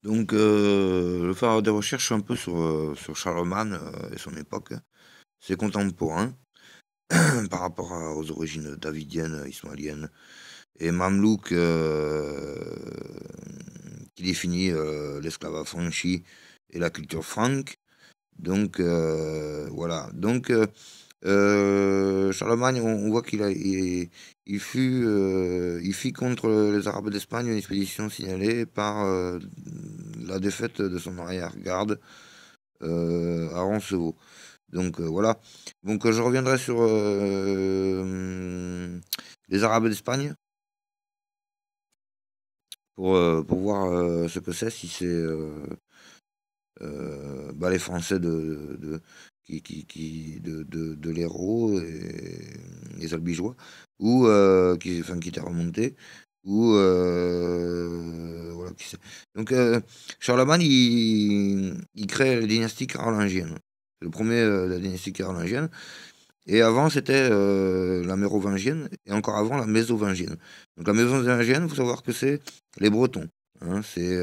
Donc, je vais faire des recherches un peu sur Charlemagne et son époque, ses contemporains, par rapport aux origines davidiennes, ismaéliennes et mamelouques, qui définit l'esclavage affranchi et la culture franque. Donc, voilà. Donc, Charlemagne, on voit il fit contre les Arabes d'Espagne une expédition signalée par la défaite de son arrière-garde à Roncevaux. Donc voilà. Donc je reviendrai sur les Arabes d'Espagne pour voir ce que c'est, si c'est bah, les Français de l'Hérault et les Albigeois, ou qui étaient remontés, ou voilà, qui c'est. Donc Charlemagne, il crée la dynastie carolingienne. C'est le premier de la dynastie carolingienne. Et avant, c'était la mérovingienne, et encore avant, la mésovingienne. Donc la mésovingienne, il faut savoir que c'est les Bretons, hein, c'est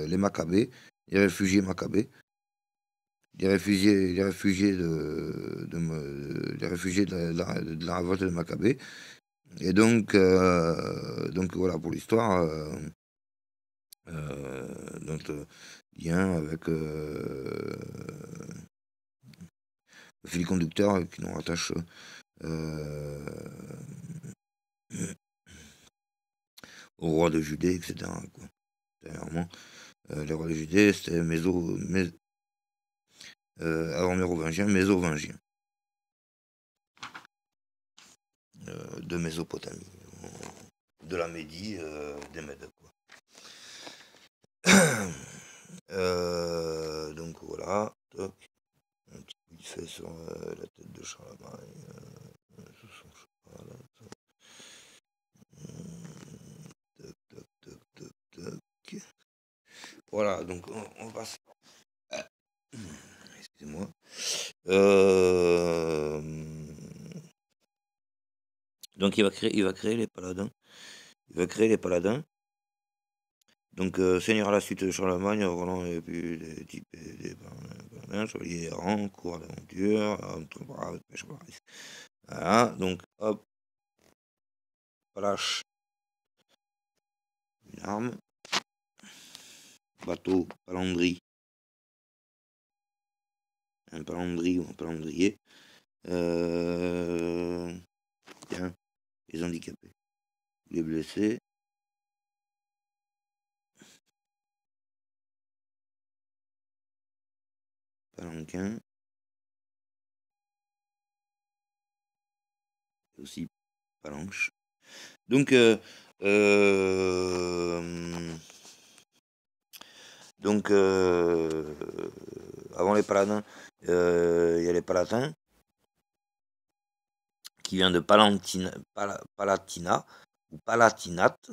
les Maccabées, les réfugiés Maccabées, les réfugiés de la révolte de Maccabée. Et donc voilà pour l'histoire, notre lien avec le fil conducteur qui nous rattache euh, au roi de Judée, etc. Quoi. Dernièrement, les rois de Judée, c'était avant mérovingien, mésovingien, de Mésopotamie, de la Médie, des Mèdes. Quoi. Donc voilà, toc, un petit coup de fait sur la tête de Charlemagne, sous son cheval, toc, toc, toc, toc, toc. Voilà, donc on passe. Excusez-moi. Euh, donc il va créer les paladins. Il va créer les paladins. Donc seigneur à la suite de Charlemagne, Roland et puis des types des paladins, chevaliers errants, cours d'aventure, entre braves, pêche paris. Voilà, donc hop, palache, une arme, bateau, palandri, un palandri ou un palandrier. Tiens, les handicapés, les blessés, palanquin, et aussi palanche. Donc, euh, donc avant les paladins, il y a les palatins, qui vient de Palatina ou Palatinate.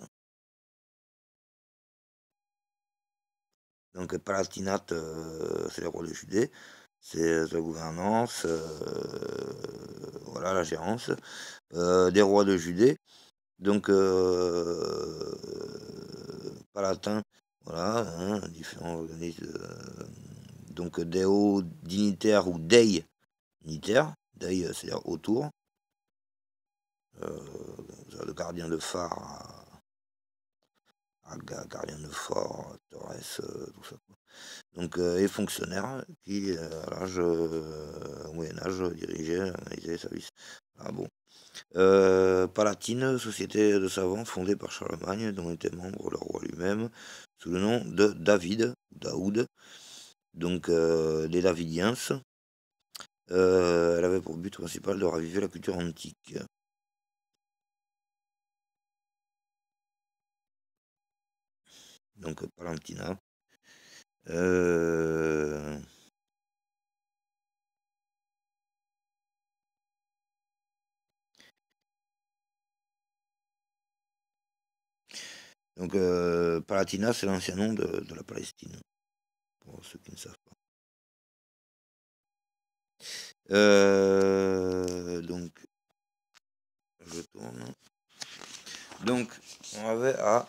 Donc Palatinate, c'est les rois de Judée, c'est la gouvernance, voilà la gérance des rois de Judée. Donc Palatin, voilà, hein, différents organismes. Donc Deo dignitaire ou Dei dignitaire, Dei c'est-à-dire autour, le gardien de phare gardien de fort, Torres, tout ça. Quoi. Donc, et fonctionnaire qui, à l'âge, au Moyen-Âge, dirigeait, organisait les services. Ah bon. Palatine, société de savants fondée par Charlemagne, dont était membre le roi lui-même, sous le nom de Daoud, donc les Davidiens. Elle avait pour but principal de raviver la culture antique. Donc, Palantina. Donc, Palatina, c'est l'ancien nom de la Palestine, pour ceux qui ne savent pas. Donc, je tourne. Donc, on avait à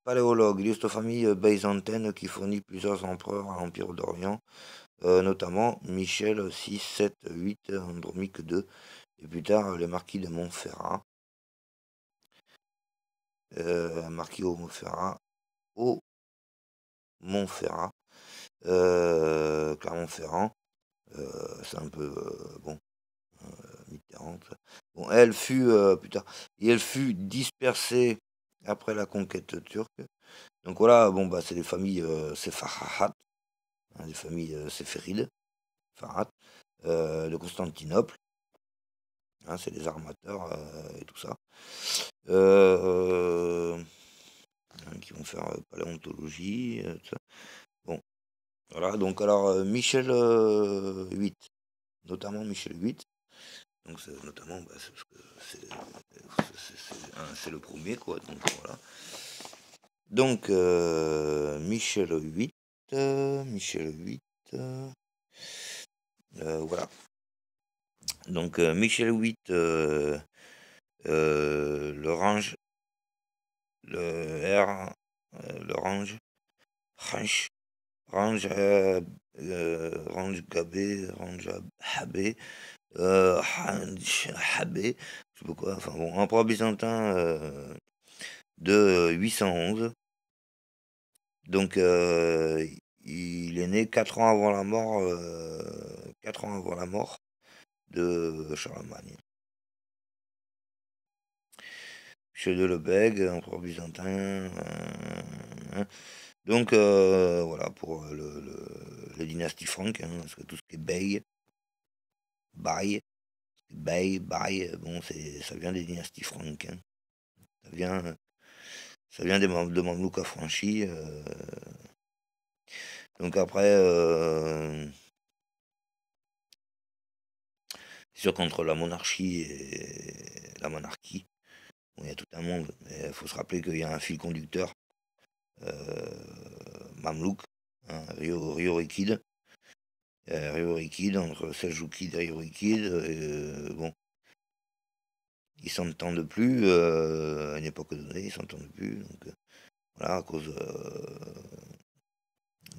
paléologue, illustre famille byzantine qui fournit plusieurs empereurs à l'Empire d'Orient, notamment Michel 6, 7, 8, Andromique 2, et plus tard les marquis de Montferrat, marquis au Montferrat, Clermont-Ferrand, c'est un peu bon, Mitterrand. Bon, elle fut dispersée après la conquête turque. Donc voilà, bon bah c'est des familles séfarahat, hein, des familles séphérides, Farhat, de Constantinople, hein, c'est des armateurs et tout ça, hein, qui vont faire paléontologie, tout ça. Bon, voilà, donc alors Michel 8, notamment Michel 8, donc notamment bah, c'est le premier quoi, donc voilà. Donc Michel 8, voilà. Donc Michel 8, le range, le R, le range, range Gabé, range Habé, Habé, je sais pas quoi, enfin bon, empereur byzantin de 811. Donc il est né 4 ans avant la mort, 4 ans avant la mort de Charlemagne. Michel de Lebègue, empereur byzantin. Donc voilà pour les dynasties franques, hein, parce que tout ce qui est Baye, bon ça vient des dynasties franques, hein. Ça vient de Mamelouks affranchis. Donc après, c'est sûr qu'entre la monarchie et la monarchie, bon, il y a tout un monde. Mais il faut se rappeler qu'il y a un fil conducteur, Mamelouk, hein, Riorikide. Riorikide, entre Seljoukides et Riorikide, bon, ils s'entendent plus, à une époque donnée, ils s'entendent plus, donc voilà, à cause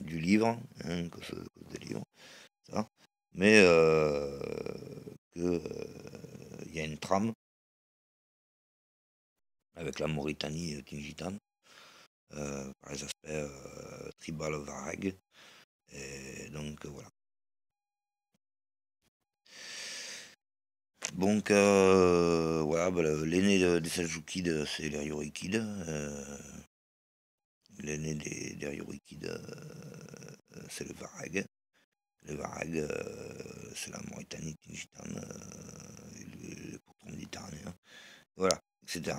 du livre, hein, à cause des livres, ça. Mais il y a une trame avec la Mauritanie tingitane, par les aspects tribal vagues, et donc voilà. Donc voilà, bah, l'aîné des Seljoukides, c'est les Riorikides. L'aîné des Riorikides, c'est le Varag. Le Varag, c'est la Mauritanie tingitane, et le pourtour méditerranéen. Voilà, etc.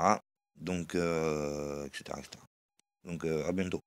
Donc, etc., etc. Donc, à bientôt.